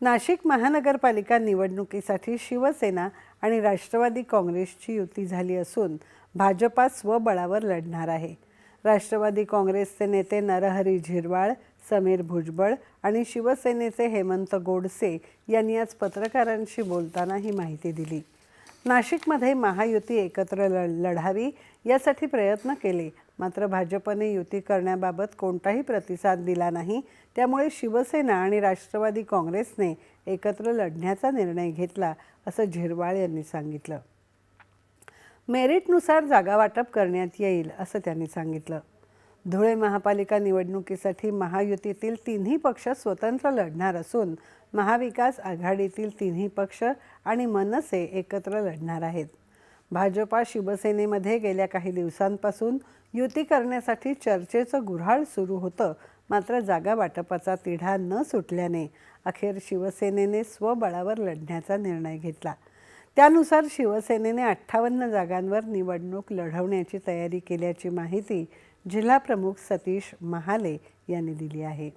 नाशिक महानगरपालिका निवडणुकीसाठी शिवसेना आणि राष्ट्रवादी काँग्रेसची युती झाली असून भाजपा स्वबळावर लढणार आहे। राष्ट्रवादी काँग्रेसचे नेते नरहरी झिरवाळ, समीर भुजबळ आणि शिवसेनेचे हेमंत गोडसे यांनी आज पत्रकारांशी बोलताना ही माहिती दिली। नाशिकमध्ये महायुती एकत्र लढावी यासाठी प्रयत्न केले, मात्र भाजपने युती करण्याबाबत कोणताही प्रतिसाद दिला नाही। त्यामुळे शिवसेना आणि राष्ट्रवादी काँग्रेसने एकत्र लढण्याचा निर्णय घेतला, असं झिरवाळ यांनी सांगितलं। मेरिटनुसार जागा वाटप करण्यात येईल, असं त्यांनी सांगितलं। धुळे महापालिका निवडणुकीसाठी महायुतीतील तिन्ही पक्ष स्वतंत्र लढणार असून महाविकास आघाडीतील तिन्ही पक्ष आणि मनसे एकत्र लढणार आहेत। भाजपा शिवसेनेमध्ये गेल्या काही दिवसांपासून युती करण्यासाठी चर्चेचं गुऱ्हाळ सुरू होतं, मात्र जागा वाटपाचा तिढा न सुटल्याने अखेर शिवसेनेने स्वबळावर लढण्याचा निर्णय घेतला। त्यानुसार शिवसेनेने 58 जागांवर निवडणूक लढवण्याची तयारी केल्याची माहिती जिल्हा प्रमुख सतीश महाले यांनी दिली आहे।